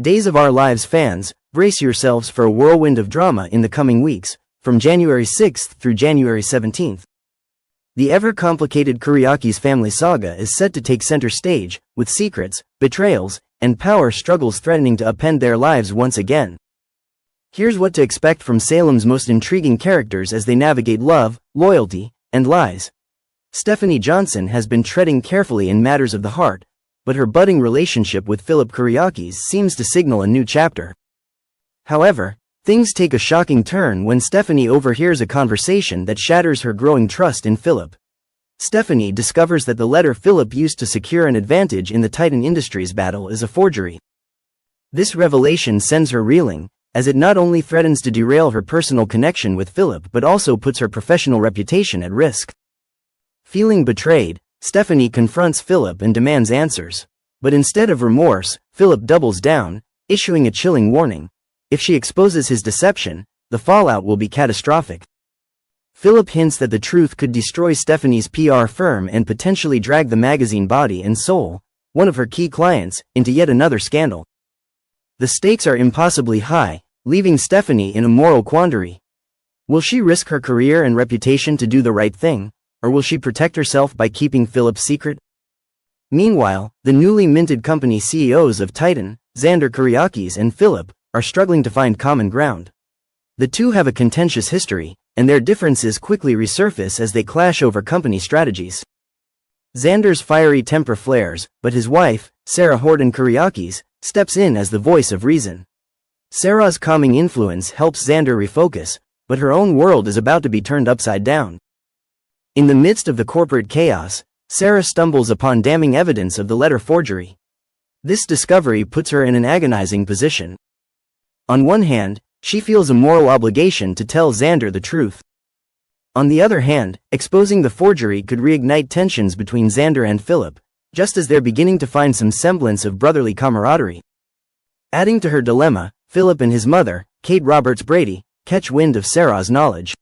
Days of Our Lives fans, brace yourselves for a whirlwind of drama in the coming weeks, from January 6th through January 17th. The ever-complicated Kuriaki's family saga is set to take center stage, with secrets, betrayals, and power struggles threatening to upend their lives once again. Here's what to expect from Salem's most intriguing characters as they navigate love, loyalty, and lies. Stephanie Johnson has been treading carefully in matters of the heart, but her budding relationship with Philip Kuriakis seems to signal a new chapter. However, things take a shocking turn when Stephanie overhears a conversation that shatters her growing trust in Philip. Stephanie discovers that the letter Philip used to secure an advantage in the Titan Industries battle is a forgery. This revelation sends her reeling, as it not only threatens to derail her personal connection with Philip but also puts her professional reputation at risk. Feeling betrayed, Stephanie confronts Philip and demands answers. But instead of remorse, Philip doubles down, issuing a chilling warning. If she exposes his deception, the fallout will be catastrophic. Philip hints that the truth could destroy Stephanie's PR firm and potentially drag the magazine body and soul, one of her key clients, into yet another scandal. The stakes are impossibly high, leaving Stephanie in a moral quandary. Will she risk her career and reputation to do the right thing, or will she protect herself by keeping Philip's secret? Meanwhile, the newly minted company CEOs of Titan, Xander Kuriakis and Philip, are struggling to find common ground. The two have a contentious history, and their differences quickly resurface as they clash over company strategies. Xander's fiery temper flares, but his wife, Sarah Horton Kuriakis, steps in as the voice of reason. Sarah's calming influence helps Xander refocus, but her own world is about to be turned upside down. In the midst of the corporate chaos, Sarah stumbles upon damning evidence of the letter forgery. This discovery puts her in an agonizing position. On one hand, she feels a moral obligation to tell Xander the truth. On the other hand, exposing the forgery could reignite tensions between Xander and Philip, just as they're beginning to find some semblance of brotherly camaraderie. Adding to her dilemma, Philip and his mother, Kate Roberts Brady, catch wind of Sarah's knowledge.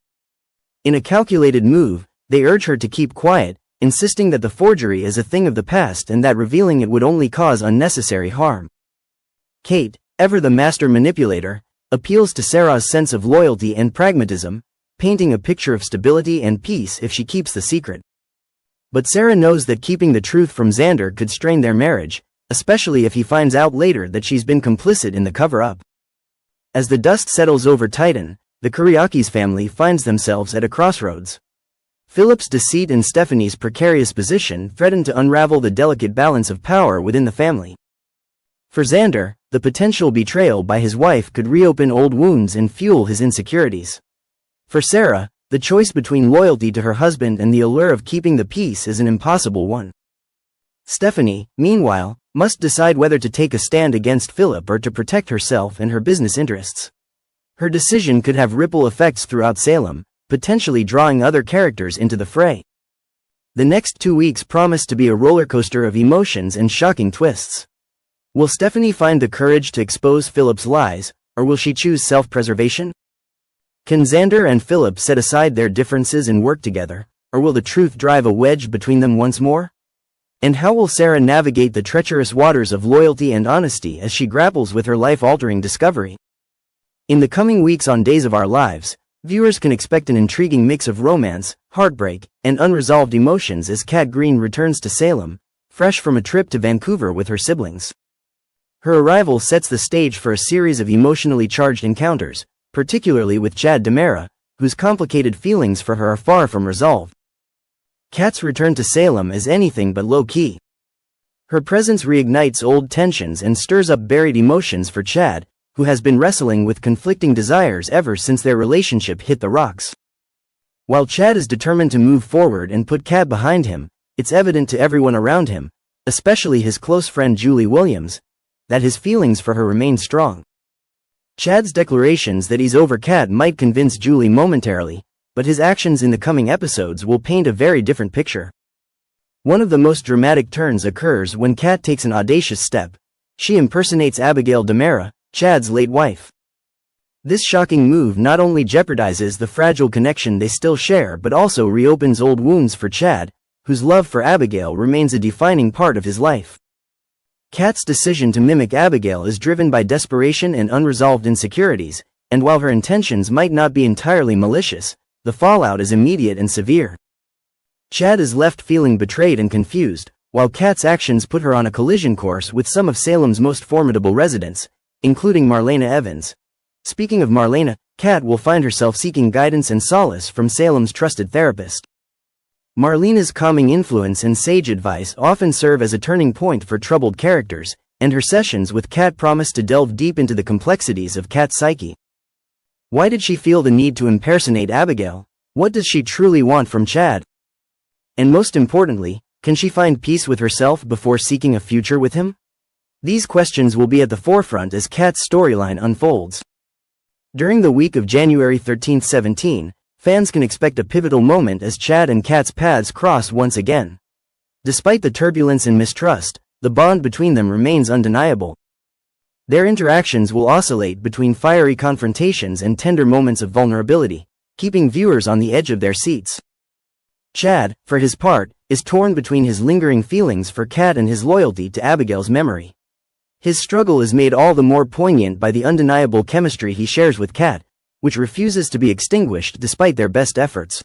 In a calculated move, they urge her to keep quiet, insisting that the forgery is a thing of the past and that revealing it would only cause unnecessary harm. Kate, ever the master manipulator, appeals to Sarah's sense of loyalty and pragmatism, painting a picture of stability and peace if she keeps the secret. But Sarah knows that keeping the truth from Xander could strain their marriage, especially if he finds out later that she's been complicit in the cover-up. As the dust settles over Titan, the Kuriakis family finds themselves at a crossroads. Philip's deceit and Stephanie's precarious position threaten to unravel the delicate balance of power within the family. For Xander, the potential betrayal by his wife could reopen old wounds and fuel his insecurities. For Sarah, the choice between loyalty to her husband and the allure of keeping the peace is an impossible one. Stephanie, meanwhile, must decide whether to take a stand against Philip or to protect herself and her business interests. Her decision could have ripple effects throughout Salem, potentially drawing other characters into the fray. The next 2 weeks promise to be a rollercoaster of emotions and shocking twists. Will Stephanie find the courage to expose Philip's lies, or will she choose self-preservation? Can Xander and Philip set aside their differences and work together, or will the truth drive a wedge between them once more? And how will Sarah navigate the treacherous waters of loyalty and honesty as she grapples with her life-altering discovery? In the coming weeks on Days of Our Lives, viewers can expect an intriguing mix of romance, heartbreak, and unresolved emotions as Kat Green returns to Salem, fresh from a trip to Vancouver with her siblings. Her arrival sets the stage for a series of emotionally charged encounters, particularly with Chad DiMera, whose complicated feelings for her are far from resolved. Kat's return to Salem is anything but low-key. Her presence reignites old tensions and stirs up buried emotions for Chad, who has been wrestling with conflicting desires ever since their relationship hit the rocks. While Chad is determined to move forward and put Kat behind him, it's evident to everyone around him, especially his close friend Julie Williams, that his feelings for her remain strong. Chad's declarations that he's over Kat might convince Julie momentarily, but his actions in the coming episodes will paint a very different picture. One of the most dramatic turns occurs when Kat takes an audacious step. She impersonates Abigail DiMera, Chad's late wife. This shocking move not only jeopardizes the fragile connection they still share but also reopens old wounds for Chad, whose love for Abigail remains a defining part of his life. Kat's decision to mimic Abigail is driven by desperation and unresolved insecurities, and while her intentions might not be entirely malicious, the fallout is immediate and severe. Chad is left feeling betrayed and confused, while Kat's actions put her on a collision course with some of Salem's most formidable residents, including Marlena Evans. Speaking of Marlena, Kat will find herself seeking guidance and solace from Salem's trusted therapist. Marlena's calming influence and sage advice often serve as a turning point for troubled characters, and her sessions with Kat promise to delve deep into the complexities of Kat's psyche. Why did she feel the need to impersonate Abigail? What does she truly want from Chad? And most importantly, can she find peace with herself before seeking a future with him? These questions will be at the forefront as Kat's storyline unfolds. During the week of January 13, 17, fans can expect a pivotal moment as Chad and Kat's paths cross once again. Despite the turbulence and mistrust, the bond between them remains undeniable. Their interactions will oscillate between fiery confrontations and tender moments of vulnerability, keeping viewers on the edge of their seats. Chad, for his part, is torn between his lingering feelings for Kat and his loyalty to Abigail's memory. His struggle is made all the more poignant by the undeniable chemistry he shares with Kat, which refuses to be extinguished despite their best efforts.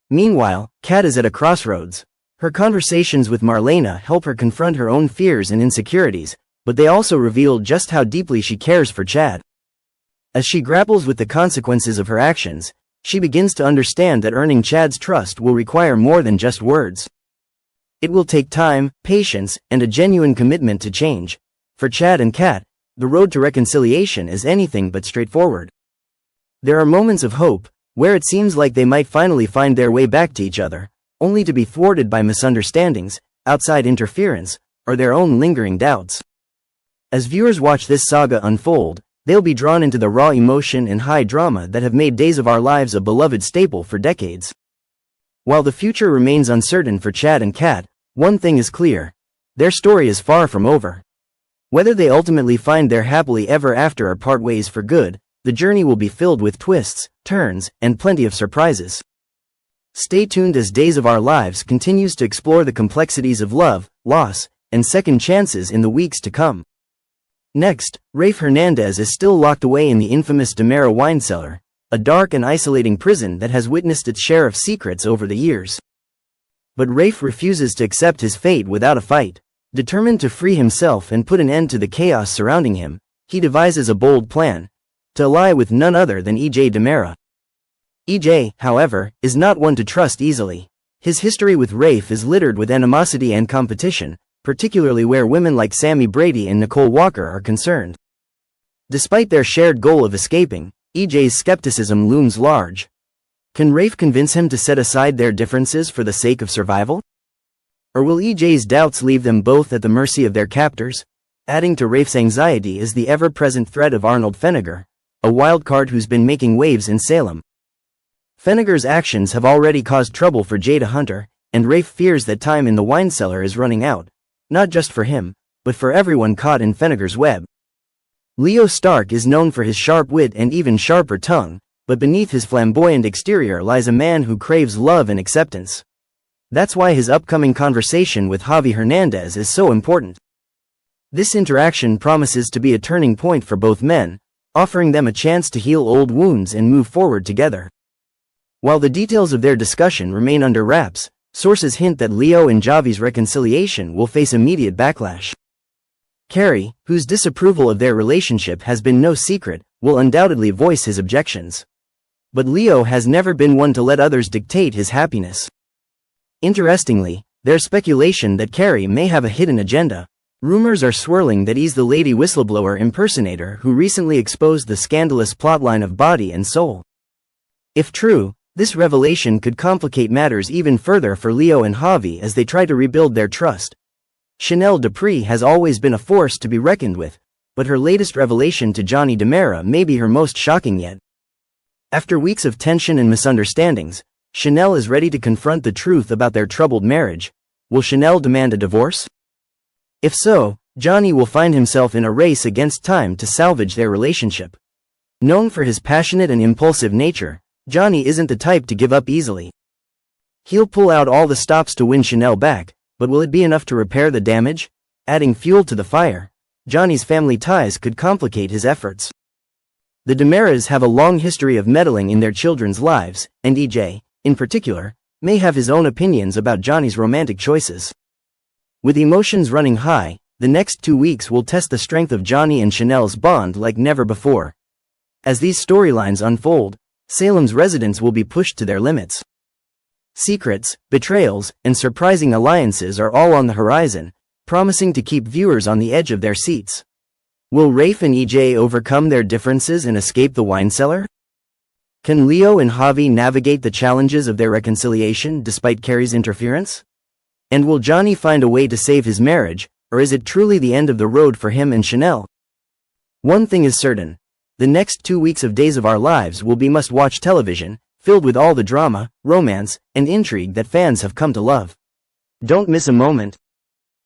Meanwhile, Kat is at a crossroads. Her conversations with Marlena help her confront her own fears and insecurities, but they also reveal just how deeply she cares for Chad. As she grapples with the consequences of her actions, she begins to understand that earning Chad's trust will require more than just words. It will take time, patience, and a genuine commitment to change. For Chad and Kat, the road to reconciliation is anything but straightforward. There are moments of hope, where it seems like they might finally find their way back to each other, only to be thwarted by misunderstandings, outside interference, or their own lingering doubts. As viewers watch this saga unfold, they'll be drawn into the raw emotion and high drama that have made Days of Our Lives a beloved staple for decades. While the future remains uncertain for Chad and Kat, one thing is clear: their story is far from over. Whether they ultimately find their happily ever after or part ways for good, the journey will be filled with twists, turns, and plenty of surprises. Stay tuned as Days of Our Lives continues to explore the complexities of love, loss, and second chances in the weeks to come. Next, Rafe Hernandez is still locked away in the infamous Demerara wine cellar, a dark and isolating prison that has witnessed its share of secrets over the years. But Rafe refuses to accept his fate without a fight. Determined to free himself and put an end to the chaos surrounding him, he devises a bold plan: to ally with none other than EJ Demerara. EJ, however, is not one to trust easily. His history with Rafe is littered with animosity and competition, particularly where women like Sammy Brady and Nicole Walker are concerned. Despite their shared goal of escaping, EJ's skepticism looms large. Can Rafe convince him to set aside their differences for the sake of survival? Or will EJ's doubts leave them both at the mercy of their captors? Adding to Rafe's anxiety is the ever-present threat of Arnold Feniger, a wild card who's been making waves in Salem. Feniger's actions have already caused trouble for Jada Hunter, and Rafe fears that time in the wine cellar is running out, not just for him, but for everyone caught in Feniger's web. Leo Stark is known for his sharp wit and even sharper tongue, but beneath his flamboyant exterior lies a man who craves love and acceptance. That's why his upcoming conversation with Javi Hernandez is so important. This interaction promises to be a turning point for both men, offering them a chance to heal old wounds and move forward together. While the details of their discussion remain under wraps, sources hint that Leo and Javi's reconciliation will face immediate backlash. Carrie, whose disapproval of their relationship has been no secret, will undoubtedly voice his objections. But Leo has never been one to let others dictate his happiness. Interestingly, there's speculation that Carrie may have a hidden agenda. Rumors are swirling that he's the lady whistleblower impersonator who recently exposed the scandalous plotline of Body and Soul. If true, this revelation could complicate matters even further for Leo and Javi as they try to rebuild their trust. Chanel Dupree has always been a force to be reckoned with, but her latest revelation to Johnny Demerara may be her most shocking yet. After weeks of tension and misunderstandings, Chanel is ready to confront the truth about their troubled marriage. Will Chanel demand a divorce? If so, Johnny will find himself in a race against time to salvage their relationship. Known for his passionate and impulsive nature, Johnny isn't the type to give up easily. He'll pull out all the stops to win Chanel back, but will it be enough to repair the damage? adding fuel to the fire. Johnny's family ties could complicate his efforts. The DeMeras have a long history of meddling in their children's lives, and EJ, in particular, may have his own opinions about Johnny's romantic choices. With emotions running high, the next 2 weeks will test the strength of Johnny and Chanel's bond like never before. As these storylines unfold, Salem's residents will be pushed to their limits. Secrets, betrayals, and surprising alliances are all on the horizon, promising to keep viewers on the edge of their seats. Will Rafe and EJ overcome their differences and escape the wine cellar? Can Leo and Javi navigate the challenges of their reconciliation despite Carrie's interference? And will Johnny find a way to save his marriage, or is it truly the end of the road for him and Chanel? One thing is certain. The next 2 weeks of Days of Our Lives will be must-watch television, filled with all the drama, romance, and intrigue that fans have come to love. Don't miss a moment.